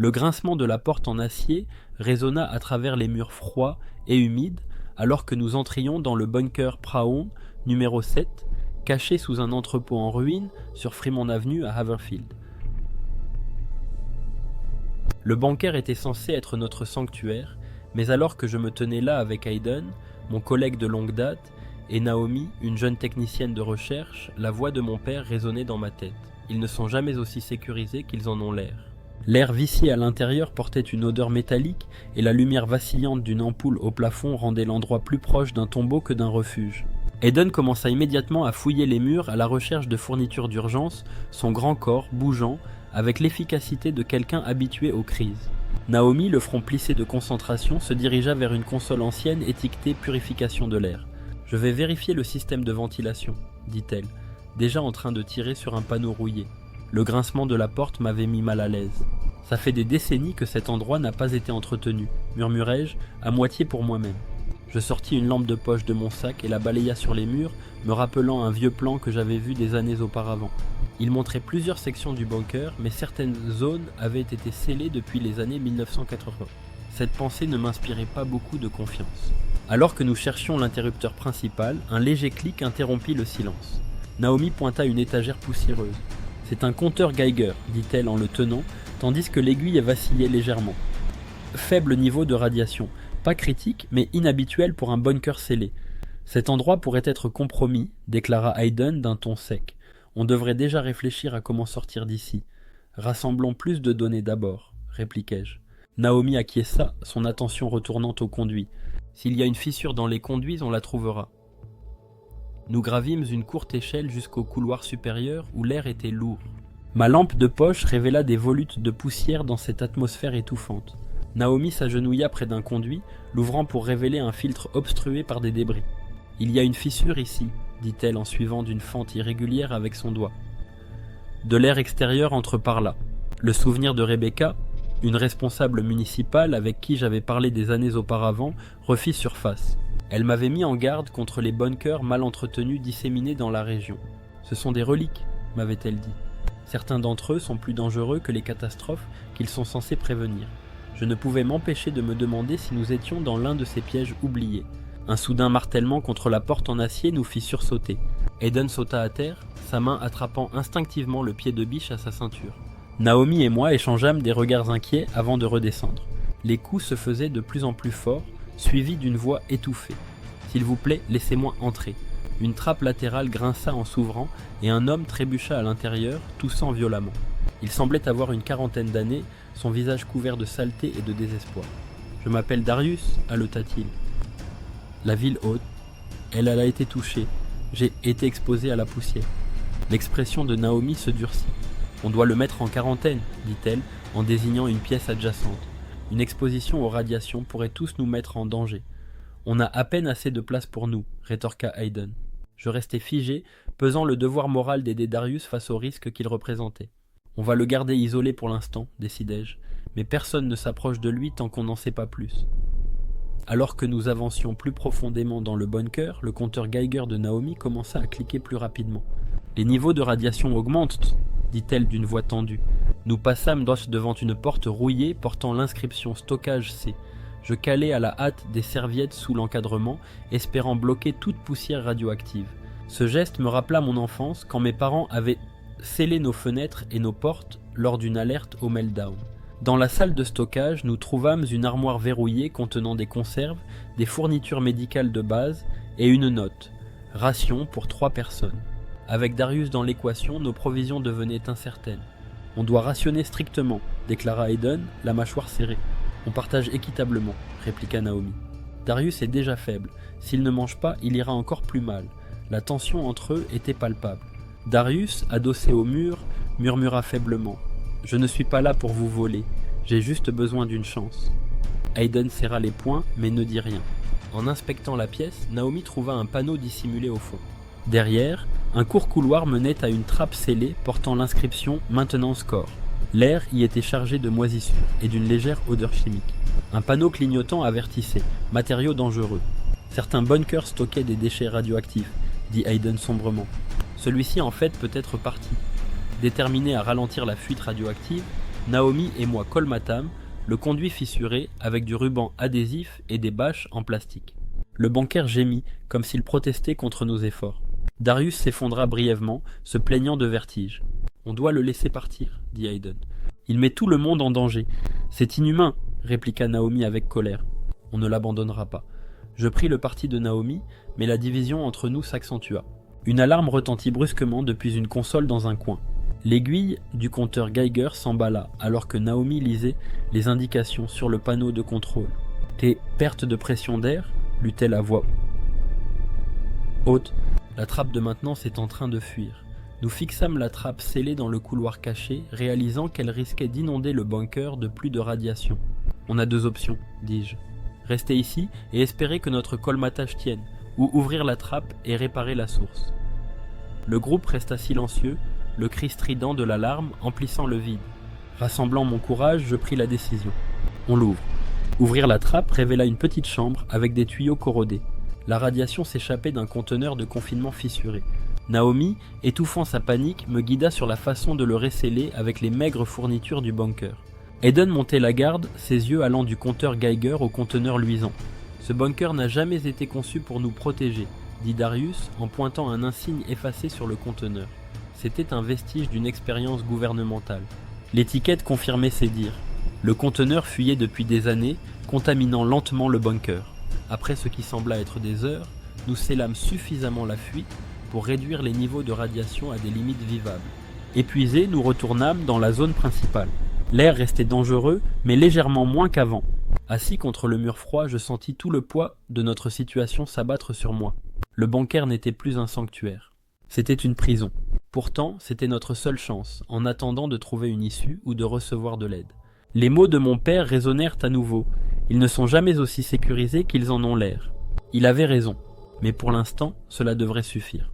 Le grincement de la porte en acier résonna à travers les murs froids et humides alors que nous entrions dans le bunker Praon numéro 7, caché sous un entrepôt en ruine sur Fremont Avenue à Haverfield. Le bunker était censé être notre sanctuaire, mais alors que je me tenais là avec Hayden, mon collègue de longue date, et Naomi, une jeune technicienne de recherche, la voix de mon père résonnait dans ma tête. Ils ne sont jamais aussi sécurisés qu'ils en ont l'air. L'air vicié à l'intérieur portait une odeur métallique et la lumière vacillante d'une ampoule au plafond rendait l'endroit plus proche d'un tombeau que d'un refuge. Hayden commença immédiatement à fouiller les murs à la recherche de fournitures d'urgence, son grand corps bougeant avec l'efficacité de quelqu'un habitué aux crises. Naomi, le front plissé de concentration, se dirigea vers une console ancienne étiquetée purification de l'air. « Je vais vérifier le système de ventilation », dit-elle, déjà en train de tirer sur un panneau rouillé. Le grincement de la porte m'avait mis mal à l'aise. « Ça fait des décennies que cet endroit n'a pas été entretenu », murmurai-je, à moitié pour moi-même. Je sortis une lampe de poche de mon sac et la balaya sur les murs, me rappelant un vieux plan que j'avais vu des années auparavant. Il montrait plusieurs sections du bunker, mais certaines zones avaient été scellées depuis les années 1980. Cette pensée ne m'inspirait pas beaucoup de confiance. Alors que nous cherchions l'interrupteur principal, un léger clic interrompit le silence. Naomi pointa une étagère poussiéreuse. « C'est un compteur Geiger », dit-elle en le tenant, tandis que l'aiguille vacillait légèrement. Faible niveau de radiation, pas critique, mais inhabituel pour un bunker scellé. Cet endroit pourrait être compromis, déclara Hayden d'un ton sec. On devrait déjà réfléchir à comment sortir d'ici. Rassemblons plus de données d'abord, répliquai-je. Naomi acquiesça, son attention retournant au conduit. S'il y a une fissure dans les conduits, on la trouvera. Nous gravîmes une courte échelle jusqu'au couloir supérieur où l'air était lourd. Ma lampe de poche révéla des volutes de poussière dans cette atmosphère étouffante. Naomi s'agenouilla près d'un conduit, l'ouvrant pour révéler un filtre obstrué par des débris. « Il y a une fissure ici », dit-elle en suivant d'une fente irrégulière avec son doigt. De l'air extérieur entre par là. Le souvenir de Rebecca, une responsable municipale avec qui j'avais parlé des années auparavant, refit surface. Elle m'avait mis en garde contre les bunkers mal entretenus disséminés dans la région. « Ce sont des reliques », m'avait-elle dit. « Certains d'entre eux sont plus dangereux que les catastrophes qu'ils sont censés prévenir. » Je ne pouvais m'empêcher de me demander si nous étions dans l'un de ces pièges oubliés. Un soudain martèlement contre la porte en acier nous fit sursauter. Hayden sauta à terre, sa main attrapant instinctivement le pied de biche à sa ceinture. Naomi et moi échangeâmes des regards inquiets avant de redescendre. Les coups se faisaient de plus en plus forts, suivis d'une voix étouffée. « S'il vous plaît, laissez-moi entrer. » Une trappe latérale grinça en s'ouvrant et un homme trébucha à l'intérieur, toussant violemment. Il semblait avoir une quarantaine d'années, son visage couvert de saleté et de désespoir. « Je m'appelle Darius », haleta-t-il. La ville haute. Elle a été touchée. J'ai été exposé à la poussière. L'expression de Naomi se durcit. « On doit le mettre en quarantaine », dit-elle, en désignant une pièce adjacente. « Une exposition aux radiations pourrait tous nous mettre en danger. »« On a à peine assez de place pour nous », rétorqua Hayden. Je restai figé, pesant le devoir moral d'aider Darius face au risque qu'il représentait. « On va le garder isolé pour l'instant, décidai-je, mais personne ne s'approche de lui tant qu'on n'en sait pas plus. » Alors que nous avancions plus profondément dans le bunker, le compteur Geiger de Naomi commença à cliquer plus rapidement. « Les niveaux de radiation augmentent », dit-elle d'une voix tendue. Nous passâmes devant une porte rouillée portant l'inscription Stockage C. Je calai à la hâte des serviettes sous l'encadrement, espérant bloquer toute poussière radioactive. Ce geste me rappela mon enfance quand mes parents avaient scellé nos fenêtres et nos portes lors d'une alerte au meltdown. Dans la salle de stockage, nous trouvâmes une armoire verrouillée contenant des conserves, des fournitures médicales de base et une note. Ration pour 3 personnes. Avec Darius dans l'équation, nos provisions devenaient incertaines. « On doit rationner strictement », déclara Hayden, la mâchoire serrée. « On partage équitablement », répliqua Naomi. « Darius est déjà faible. S'il ne mange pas, il ira encore plus mal. » La tension entre eux était palpable. Darius, adossé au mur, murmura faiblement. « Je ne suis pas là pour vous voler. J'ai juste besoin d'une chance. » Hayden serra les poings, mais ne dit rien. En inspectant la pièce, Naomi trouva un panneau dissimulé au fond. Derrière, un court couloir menait à une trappe scellée portant l'inscription « Maintenance corps ». L'air y était chargé de moisissures et d'une légère odeur chimique. Un panneau clignotant avertissait « Matériaux dangereux ». Certains bunkers stockaient des déchets radioactifs, dit Hayden sombrement. Celui-ci en fait peut être parti. Déterminé à ralentir la fuite radioactive, Naomi et moi colmatâmes le conduit fissuré avec du ruban adhésif et des bâches en plastique. Le bancaire gémit comme s'il protestait contre nos efforts. Darius s'effondra brièvement, se plaignant de vertige. « On doit le laisser partir, » dit Hayden. « Il met tout le monde en danger. C'est inhumain, » répliqua Naomi avec colère. « On ne l'abandonnera pas. » Je pris le parti de Naomi, mais la division entre nous s'accentua. Une alarme retentit brusquement depuis une console dans un coin. L'aiguille du compteur Geiger s'emballa alors que Naomi lisait les indications sur le panneau de contrôle. « Tes pertes de pression d'air » lut-elle à voix haute. La trappe de maintenance est en train de fuir. Nous fixâmes la trappe scellée dans le couloir caché, réalisant qu'elle risquait d'inonder le bunker de plus de radiation. « On a deux options, dis-je. Rester ici et espérer que notre colmatage tienne, ou ouvrir la trappe et réparer la source. » Le groupe resta silencieux, le cri strident de l'alarme emplissant le vide. Rassemblant mon courage, je pris la décision. On l'ouvre. Ouvrir la trappe révéla une petite chambre avec des tuyaux corrodés. La radiation s'échappait d'un conteneur de confinement fissuré. Naomi, étouffant sa panique, me guida sur la façon de le recéler avec les maigres fournitures du bunker. Hayden montait la garde, ses yeux allant du compteur Geiger au conteneur luisant. « Ce bunker n'a jamais été conçu pour nous protéger, » dit Darius en pointant un insigne effacé sur le conteneur. C'était un vestige d'une expérience gouvernementale. L'étiquette confirmait ses dires. Le conteneur fuyait depuis des années, contaminant lentement le bunker. Après ce qui sembla être des heures, nous scellâmes suffisamment la fuite pour réduire les niveaux de radiation à des limites vivables. Épuisés, nous retournâmes dans la zone principale. L'air restait dangereux, mais légèrement moins qu'avant. Assis contre le mur froid, je sentis tout le poids de notre situation s'abattre sur moi. Le bunker n'était plus un sanctuaire. C'était une prison. Pourtant, c'était notre seule chance, en attendant de trouver une issue ou de recevoir de l'aide. Les mots de mon père résonnèrent à nouveau. Ils ne sont jamais aussi sécurisés qu'ils en ont l'air. Il avait raison, mais pour l'instant, cela devrait suffire.